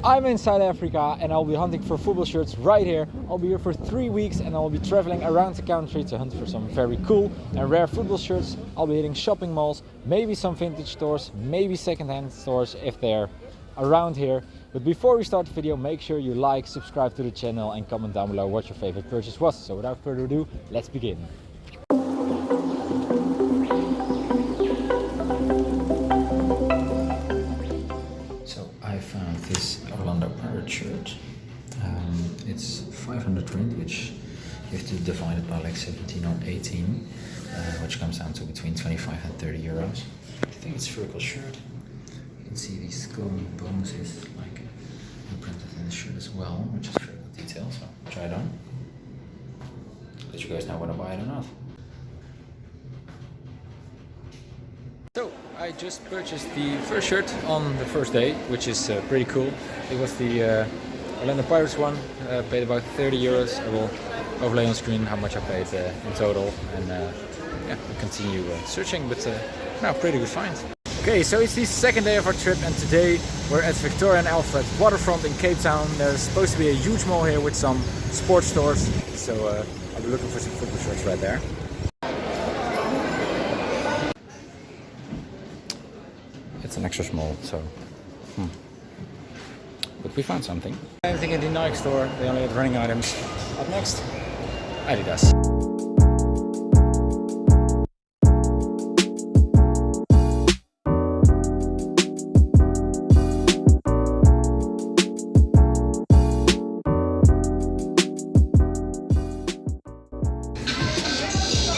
I'm in South Africa and I'll be hunting for football shirts right here. I'll be here for 3 weeks and I'll be traveling around the country to hunt for some very cool and rare football shirts. I'll be hitting shopping malls, maybe some vintage stores, maybe secondhand stores if they're around here. But before we start the video, make sure you like, subscribe to the channel and comment down below what your favorite purchase was. So without further ado, let's begin. So I found this Orlando Pirates shirt. It's 500 print, which you have to divide it by like 17 or 18, which comes down to between 25 and 30 euros. I think it's a circle shirt. You can see these skull bonuses like imprinted in the shirt as well, which is very good detail, so try it on. Let you guys know whether to buy it or not. So I just purchased the first shirt on the first day, which is pretty cool. It was the Orlando Pirates one, paid about 30 euros. I will overlay on screen how much I paid in total, and yeah, we'll continue searching, but now pretty good find. Okay, so it's the second day of our trip and today we're at Victoria and Alfred waterfront in Cape Town. There's supposed to be a huge mall here with some sports stores, so I'll be looking for some football shirts right there. It's an extra small, so but we found something. I'm thinking the Nike store, they only had running items. Up next, Adidas.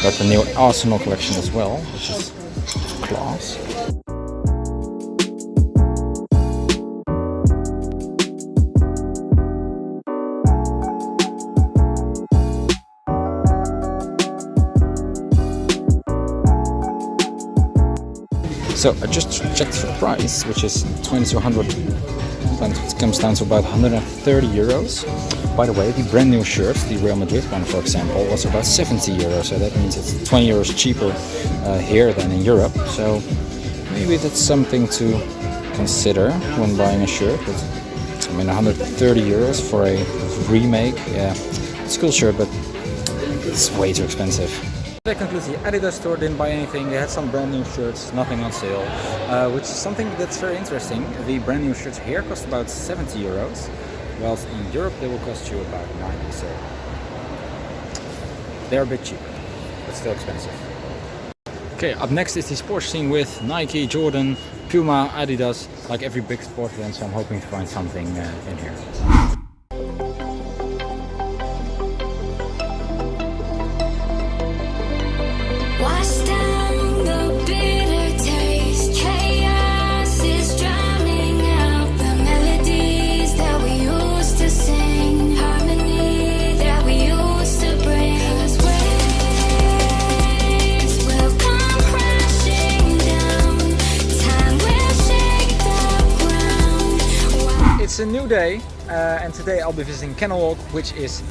Got the new Arsenal collection as well, which is class. So I just checked the price, which is 20 to 100, and it comes down to about 130 euros. By the way, the brand new shirt, the Real Madrid one for example, was about 70 euros, so that means it's 20 euros cheaper here than in Europe. So maybe that's something to consider when buying a shirt. But I mean, 130 euros for a remake, yeah, it's a cool shirt, but it's way too expensive. That concludes the Adidas store. Didn't buy anything. They had some brand new shirts, nothing on sale, which is something that's very interesting. The brand new shirts here cost about 70 euros, whilst in Europe they will cost you about 90, so they're a bit cheaper, but still expensive. Okay, up next is the sports scene with Nike, Jordan, Puma, Adidas, like every big sport event, so I'm hoping to find something in here. It's a new day and today I'll be visiting Kenilworth, which is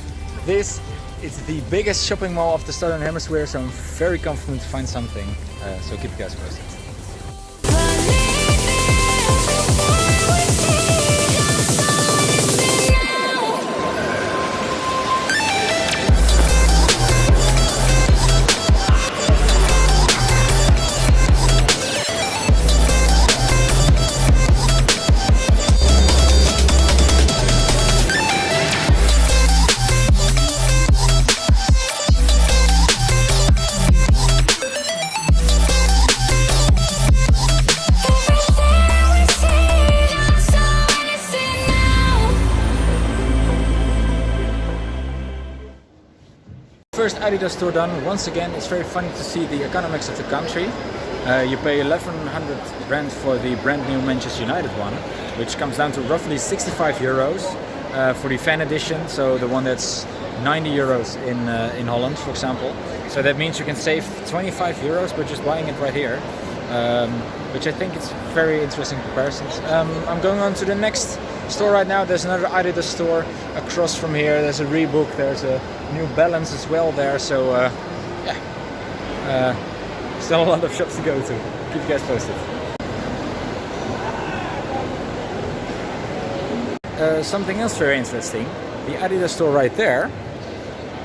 this. It's the biggest shopping mall of the Southern Hemisphere, so I'm very confident to find something, so keep you guys posted. First Adidas store done. Once again, it's very funny to see the economics of the country. You pay 1100 rand for the brand new Manchester United one, which comes down to roughly 65 euros for the fan edition, so the one that's 90 euros in Holland, for example. So that means you can save 25 euros by just buying it right here, which I think is very interesting comparisons. I'm going on to the next store right now. There's another Adidas store across from here. There's a Reebok, there's a New Balance as well there, so yeah, still a lot of shops to go to. Keep you guys posted. something else very interesting. The Adidas store right there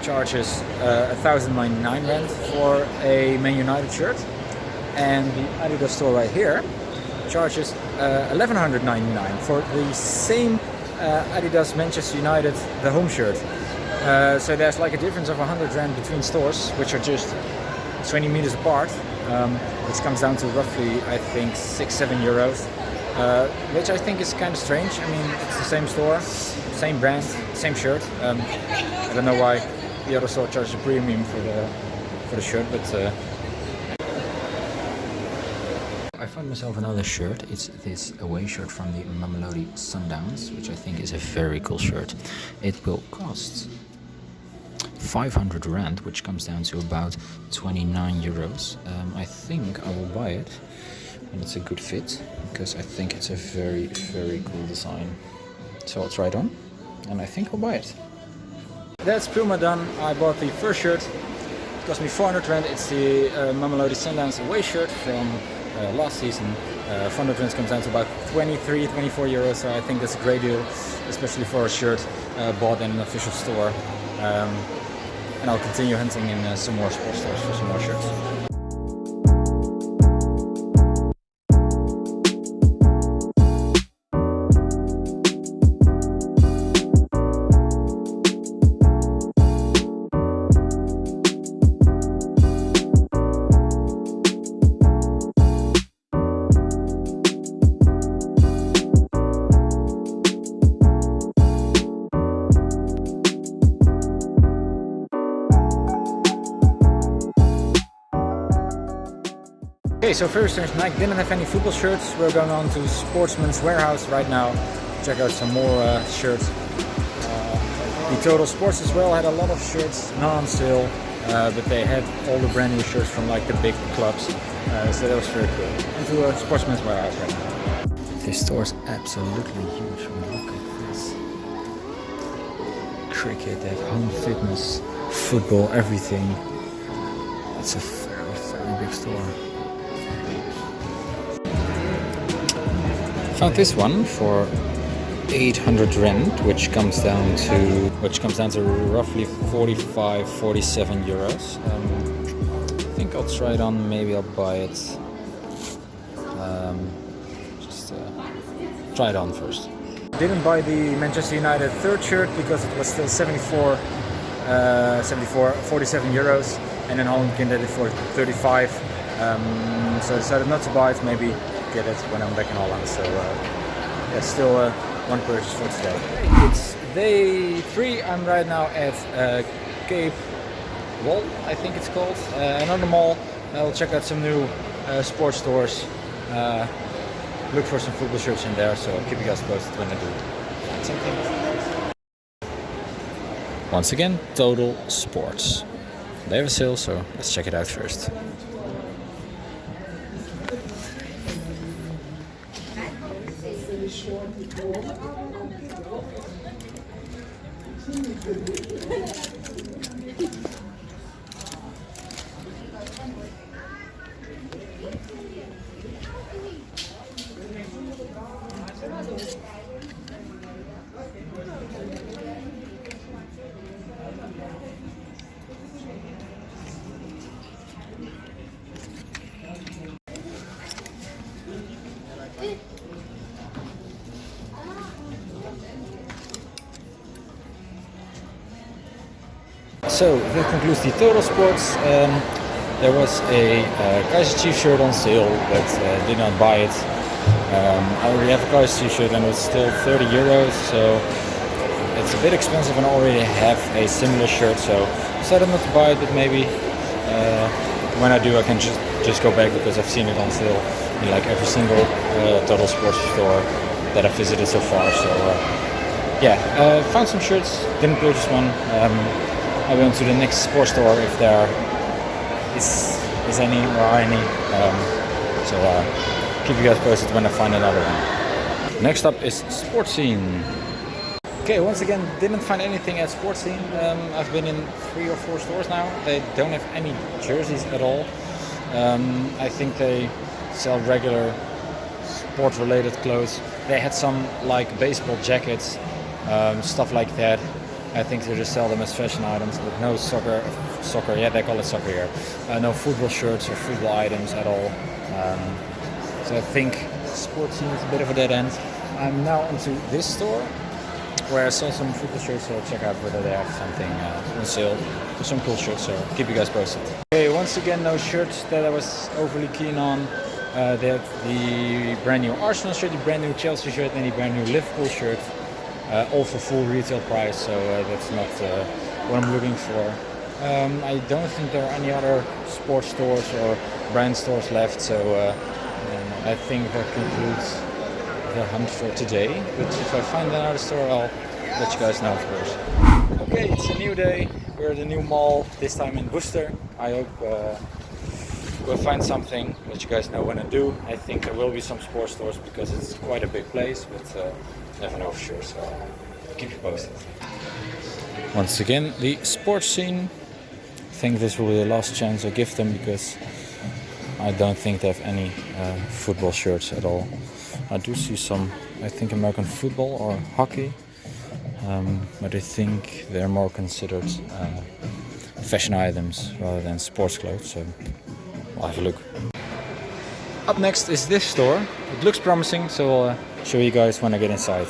charges 1,099 rand for a Man United shirt, and the Adidas store right here charges 1,199 for the same Adidas Manchester United, the home shirt. So there's like a difference of 100 rand between stores, which are just 20 meters apart, which comes down to roughly, I think, 6-7 euros, which I think is kind of strange. I mean, it's the same store, same brand, same shirt. I don't know why the other store charges a premium for the shirt, but I found myself another shirt. It's this away shirt from the Mamelodi Sundowns, which I think is a very cool shirt. It will cost 500 rand, which comes down to about 29 euros. I think I will buy it, and it's a good fit, because I think it's a very, very cool design. So I'll try it on, and I think I'll buy it. That's Puma done. I bought the first shirt. It cost me 400 rand. It's the Mamelodi Sundowns away shirt from last season. 400 rand comes down to about 23-24 euros, so I think that's a great deal, especially for a shirt bought in an official store. And I'll continue hunting in some more sports stores for some more shirts. Okay, so first since Nike didn't have any football shirts, we're going on to Sportsman's Warehouse right now. Check out some more shirts. The Total Sports as well had a lot of shirts, not on sale, but they had all the brand new shirts from like the big clubs. So that was very cool. Into Sportsman's Warehouse right now. This store is absolutely huge. Look at this. Cricket, they have home fitness, football, everything. It's a very, very big store. Found this one for 800 rand, which comes down to roughly 45-47 euros. I think I'll try it on. Maybe I'll buy it. Just try it on first. Didn't buy the Manchester United third shirt because it was still 47 euros, and then Holland did it for 35. So I decided not to buy it. Maybe get it when I'm back in Holland. So yeah, still one purchase for today. It's day 3. I'm right now at Cape Wall, I think it's called, another mall. I'll check out some new sports stores. Look for some football shirts in there, so I'll keep you guys posted when I do find something. Once again, Total Sports. They have a sale, so let's check it out first. So that concludes the Total Sports. There was a Kaiser Chiefs shirt on sale, but did not buy it. I already have a Kaiser Chiefs shirt and it's still 30 euros, so it's a bit expensive, and I already have a similar shirt, so I decided not to buy it, but maybe when I do I can just go back, because I've seen it on sale in like every single Total Sports store that I've visited so far. So yeah, found some shirts, didn't purchase one. I went to the next sports store if there is any or are any. So keep you guys posted when I find another one. Next up is Sports Scene. Okay, once again, didn't find anything at Sports Scene. I've been in 3 or 4 stores now. They don't have any jerseys at all. I think they sell regular sport-related clothes. they had some like baseball jackets, stuff like that. I think they just sell them as fashion items, but no soccer, yeah, they call it soccer here. No football shirts or football items at all. So I think sports scene is a bit of a dead end. I'm now onto this store where I saw some football shirts, so I'll check out whether they have something on sale. There's some cool shirts, so I'll keep you guys posted. Okay, once again, no shirts that I was overly keen on. They have the brand new Arsenal shirt, the brand new Chelsea shirt, and the brand new Liverpool shirt. All for full retail price, so that's not what I'm looking for. I don't think there are any other sports stores or brand stores left, so I think that concludes the hunt for today. But if I find another store, I'll let you guys know, of course. Okay, it's a new day. We're at a new mall, this time in Worcester. I hope we'll find something, let you guys know when I do. I think there will be some sports stores because it's quite a big place, but never know for sure, so I'll keep you posted. Once again, the sports scene. I think this will be the last chance I give them because I don't think they have any football shirts at all. I do see some, I think, American football or hockey, but I think they're more considered fashion items rather than sports clothes, so I'll have a look. Up next is this store. It looks promising, so I'll show you guys when I get inside.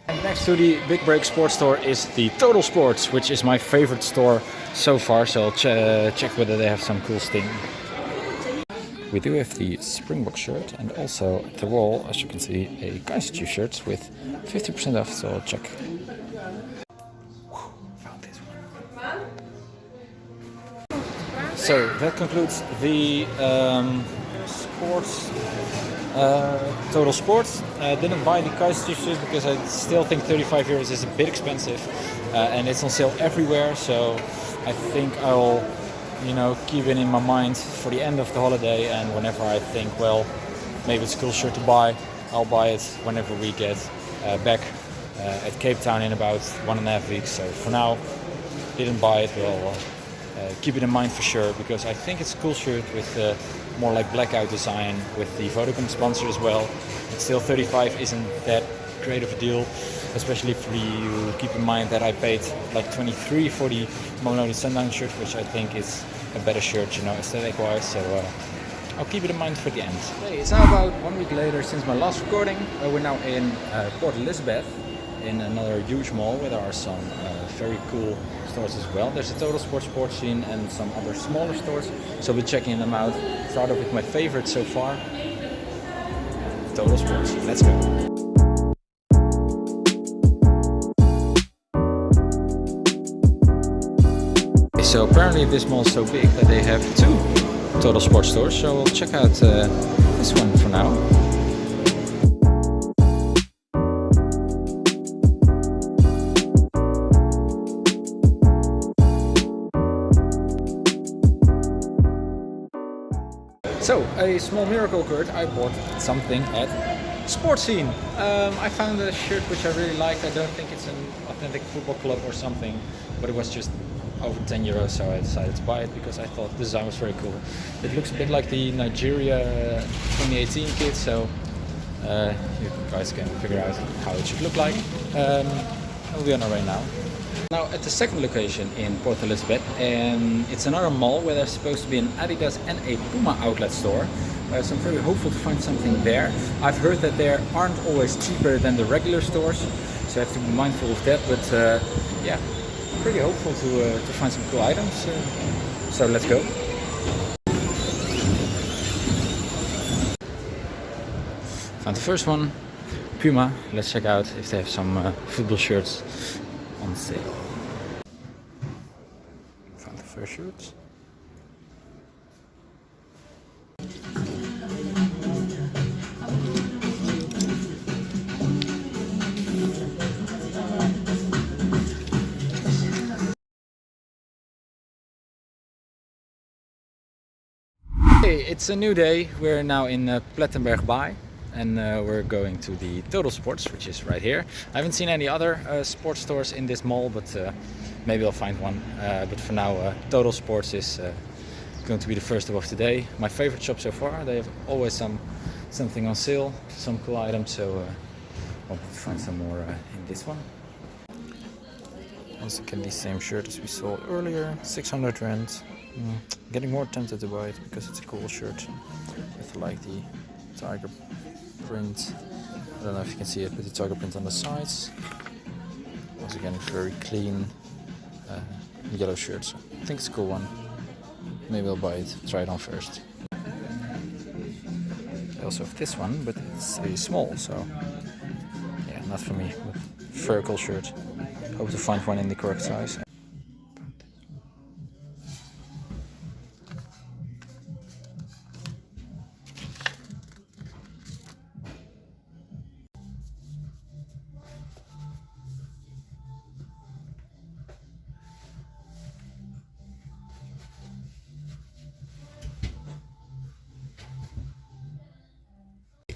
And next to the Big Break sports store is the Total Sports, which is my favorite store so far, so I'll check whether they have some cool thing. We do have the Springbok shirt and also at the wall, as you can see, a Kaiser Chiefs shirt with 50% off, so I'll check. Found this one. So that concludes the sports, Total Sports. Didn't buy the Kaiser Chiefs shirt because I still think 35 euros is a bit expensive, and it's on sale everywhere, so I think I'll keep it in my mind for the end of the holiday, and whenever I think, well, maybe it's a cool shirt to buy, I'll buy it whenever we get back at Cape Town in about 1.5 weeks. So for now, didn't buy it, but I'll keep it in mind for sure, because I think it's a cool shirt with more like blackout design with the Vodacom sponsor as well. But still 35 isn't that great of a deal, especially if you keep in mind that I paid like 23 for the Mamelodi Sundowns shirt, which I think is a better shirt, aesthetic wise, so I'll keep it in mind for the end. Okay, it's now about 1 week later since my last recording. We're now in Port Elizabeth in another huge mall where there are some very cool stores as well. There's a Total sports scene and some other smaller stores, so we're checking them out. Start off with my favorite so far, Total Sports. Let's go. So apparently this mall is so big that they have 2 Total Sports stores, so we'll check out this one for now. So, a small miracle occurred. I bought something at Sports Scene. I found a shirt which I really liked. I don't think it's an authentic football club or something, but it was just over 10 euros, so I decided to buy it because I thought the design was very cool. It looks a bit like the Nigeria 2018 kit, so you guys can figure out how it should look like. I'll be on our way now. Now at the second location in Port Elizabeth, and it's another mall where there's supposed to be an Adidas and a Puma outlet store. So I'm very hopeful to find something there. I've heard that they aren't always cheaper than the regular stores, so I have to be mindful of that, but yeah, I'm pretty hopeful to find some cool items. So let's go. Found the first one, Puma. Let's check out if they have some football shirts on sale. Found the first shirts. Hey, it's a new day. We're now in Plettenberg Bay. And we're going to the Total Sports, which is right here. I haven't seen any other sports stores in this mall, but maybe I'll find one. But for now, Total Sports is going to be the first of today. My favorite shop so far. They have always something on sale, some cool items, so I'll find some more in this one. Once again, the same shirt as we saw earlier, 600 rand. Getting more tempted to buy it because it's a cool shirt with like the tiger print. I don't know if you can see it, with the tiger print on the sides. Once again, very clean yellow shirt. So I think it's a cool one. Maybe I'll buy it, try it on first. I also have this one, but it's a small, so yeah, not for me. But very cool shirt. Hope to find one in the correct size.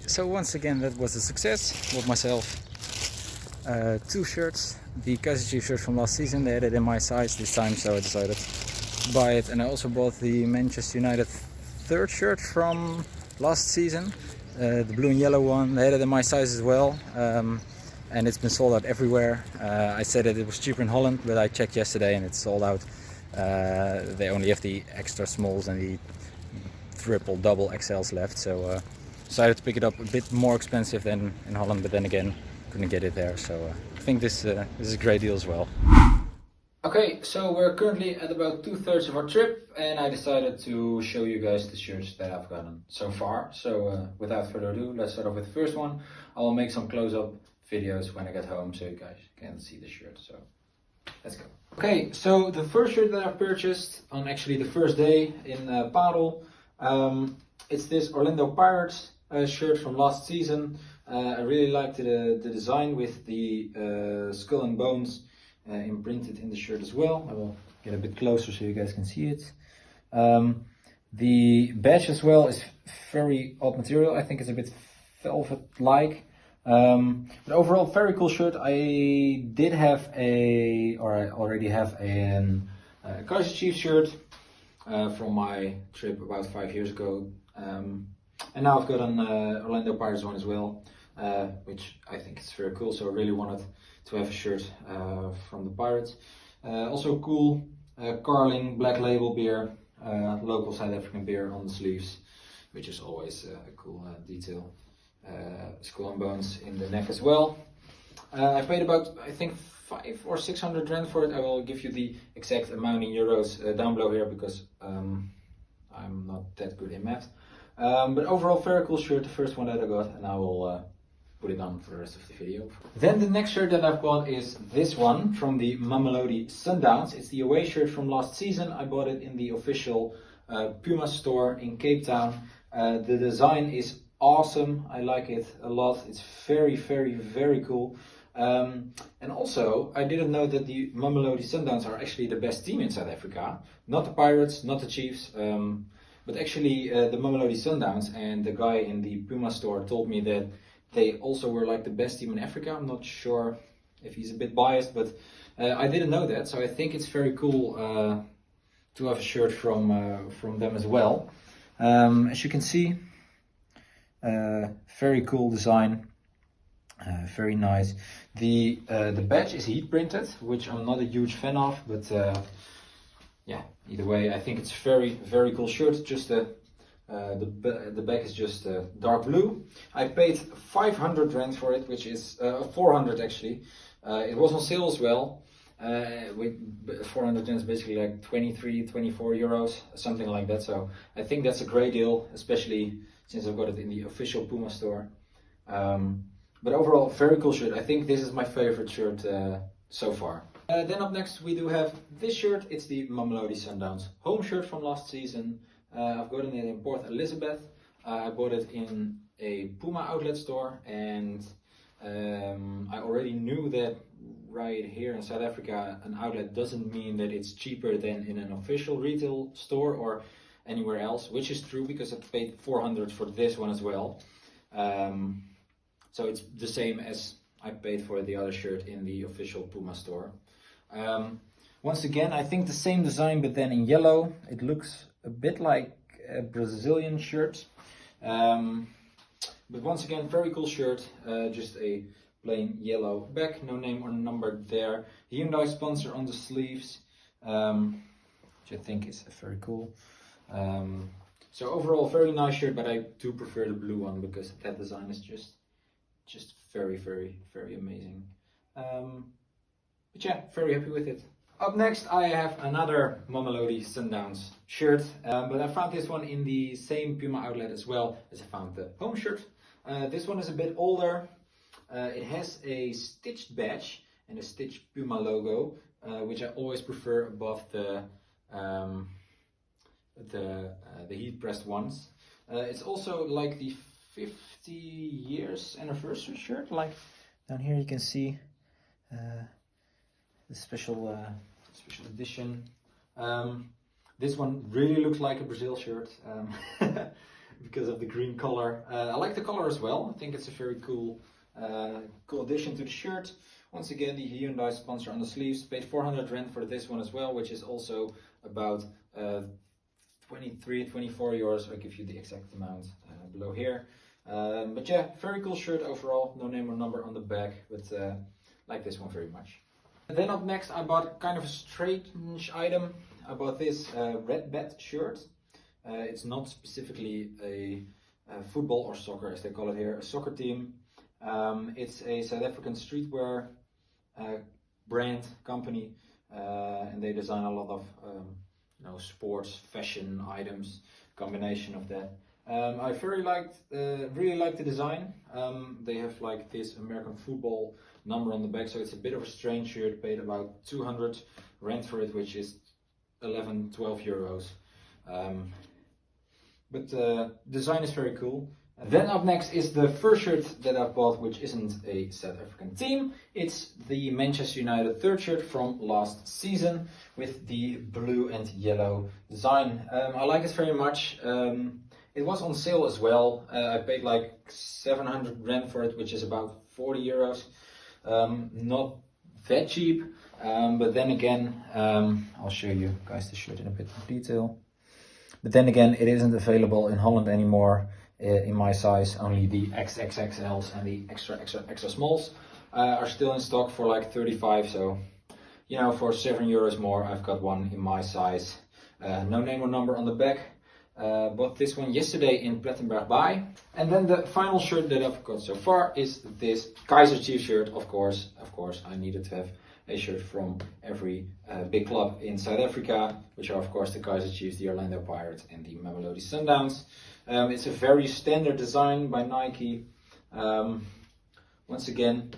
So once again, that was a success. Bought myself 2 shirts. The Kaizer Chiefs shirt from last season, they had it in my size this time, so I decided to buy it. And I also bought the Manchester United 3rd shirt from last season, the blue and yellow one. They had it in my size as well, and it's been sold out everywhere. I said that it was cheaper in Holland, but I checked yesterday and it's sold out. They only have the extra smalls and the triple, double XLs left, so decided to pick it up a bit more expensive than in Holland, but then again, couldn't get it there, so I think this is a great deal as well. Okay, so we're currently at about 2/3 of our trip, and I decided to show you guys the shirts that I've gotten so far. So without further ado, let's start off with the first one. I will make some close-up videos when I get home so you guys can see the shirt, so let's go. Okay, so the first shirt that I purchased on actually the first day in Padel, it's this Orlando Pirates shirt from last season. I really liked the design with the skull and bones imprinted in the shirt as well. I will get a bit closer so you guys can see it. The badge as well is very odd material. I think it's a bit velvet-like. But overall, very cool shirt. I already have a Kaizer Chiefs shirt from my trip about 5 years ago. And now I've got an Orlando Pirates one as well, which I think is very cool. So I really wanted to have a shirt from the Pirates. Also cool Carling Black Label beer, local South African beer on the sleeves, which is always a cool detail. Skull and bones in the neck as well. I paid about, I think, 500 or 600 rand for it. I will give you the exact amount in euros down below here because I'm not that good in math. But overall, very cool shirt, the first one that I got, and I will put it on for the rest of the video. Then the next shirt that I've bought is this one from the Mamelodi Sundowns. It's the away shirt from last season. I bought it in the official Puma store in Cape Town. The design is awesome. I like it a lot. It's very, very, very cool. And also, I didn't know that the Mamelodi Sundowns are actually the best team in South Africa. Not the Pirates, not the Chiefs, but actually the Mamelodi Sundowns. And the guy in the Puma store told me that they also were like the best team in Africa. I'm not sure if he's a bit biased, but I didn't know that. So I think it's very cool to have a shirt from them as well. As you can see, very cool design, very nice. The badge is heat printed, which I'm not a huge fan of, but yeah, either way, I think it's very, very cool shirt. Just the back is just dark blue. I paid 500 rand for it, which is 400 actually. It was on sale as well. With 400 rand is basically like 23, 24 euros, something like that. So I think that's a great deal, especially since I've got it in the official Puma store. But overall, very cool shirt. I think this is my favorite shirt so far. Then up next we do have this shirt. It's the Mamelodi Sundowns home shirt from last season. I've gotten it in Port Elizabeth. I bought it in a Puma outlet store, and I already knew that right here in South Africa an outlet doesn't mean that it's cheaper than in an official retail store or anywhere else, which is true because I paid 400 for this one as well. So it's the same as I paid for the other shirt in the official Puma store. Once again, I think the same design, but then in yellow. It looks a bit like a Brazilian shirt. But once again, very cool shirt, just a plain yellow back, no name or number there. Hyundai sponsor on the sleeves, which I think is very cool. So overall, very nice shirt, but I do prefer the blue one because that design is just very, very, very amazing. But yeah, very happy with it. Up next, I have another Mamelodi Sundowns shirt, but I found this one in the same Puma outlet as well as I found the home shirt. This one is a bit older. It has a stitched badge and a stitched Puma logo, which I always prefer above the heat pressed ones. It's also like the 50 years anniversary shirt. Like down here you can see the special edition. This one really looks like a Brazil shirt because of the green color. I like the color as well. I think it's a very cool addition to the shirt. Once again, the Hyundai sponsor on the sleeves. Paid 400 Rand for this one as well, which is also about 23, 24 euros. I'll give you the exact amount below here. But yeah, very cool shirt overall. No name or number on the back, but like this one very much. Then up next, I bought kind of a strange item. I bought this Red Bat shirt. It's not specifically a football or soccer, as they call it here, a soccer team. It's a South African streetwear brand company, and they design a lot of sports fashion items, combination of that. I really liked the design. They have like this American football number on the back, so it's a bit of a strange shirt. Paid about 200 Rand for it, which is 11, 12 euros. But design is very cool. Then up next is the first shirt that I've bought, which isn't a South African team. It's the Manchester United third shirt from last season with the blue and yellow design. I like it very much. It was on sale as well. I paid like 700 Rand for it, which is about 40 euros. Not that cheap, but then again, I'll show you guys the shirt in a bit of detail. But then again, it isn't available in Holland anymore. In my size, only the XXXLs and the extra smalls are still in stock for like 35. So, you know, for 7 euros more, I've got one in my size. No name or number on the back. Bought this one yesterday in Plettenberg Bay. And then the final shirt that I've got so far is this Kaizer Chiefs shirt. Of course, I needed to have a shirt from every big club in South Africa, which are of course the Kaizer Chiefs, the Orlando Pirates and the Mamelodi Sundowns. It's a very standard design by Nike. Once again,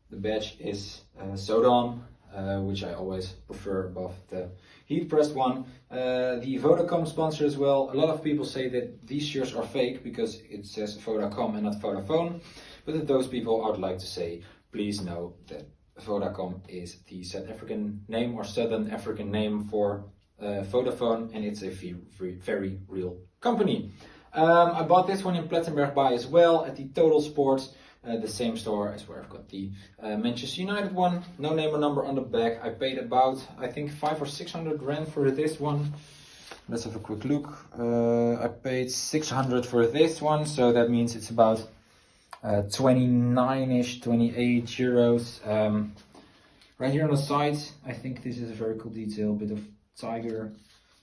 the badge is sewed on, which I always prefer above the heat pressed one. The Vodacom sponsor as well. A lot of people say that these shirts are fake because it says Vodacom and not Vodafone. But to those people, I would like to say, please know that Vodacom is the South African name or Southern African name for Vodafone, and it's a very real company. I bought this one in Plettenberg Bay as well at the Total Sports, the same store as where I've got the Manchester United one. No name or number on the back. I paid about, I think, 500 or 600 Rand for this one. Let's have a quick look. I paid 600 for this one, so that means it's about 29-ish, 28 euros. Right here on the side, I think this is a very cool detail, bit of tiger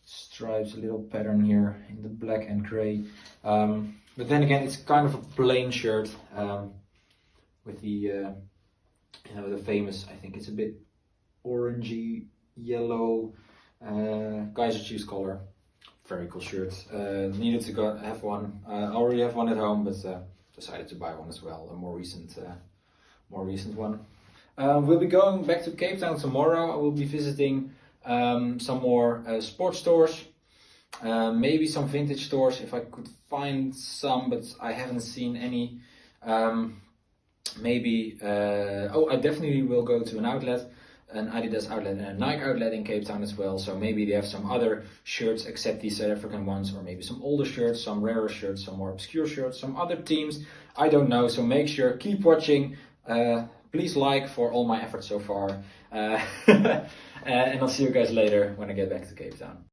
stripes, a little pattern here in the black and gray. But then again, it's kind of a plain shirt with the the famous, I think it's a bit orangey yellow Kaizer Chiefs color. Very cool shirt. Needed to have one. I already have one at home, but decided to buy one as well, a more recent one. We'll be going back to Cape Town tomorrow. I will be visiting some more sports stores, maybe some vintage stores if I could find some, but I haven't seen any. I definitely will go to an outlet, an Adidas outlet and a Nike outlet in Cape Town as well. So maybe they have some other shirts except these South African ones, or maybe some older shirts, some rarer shirts, some more obscure shirts, some other teams. I don't know. So make sure, keep watching. Please like for all my efforts so far. And I'll see you guys later when I get back to Cape Town.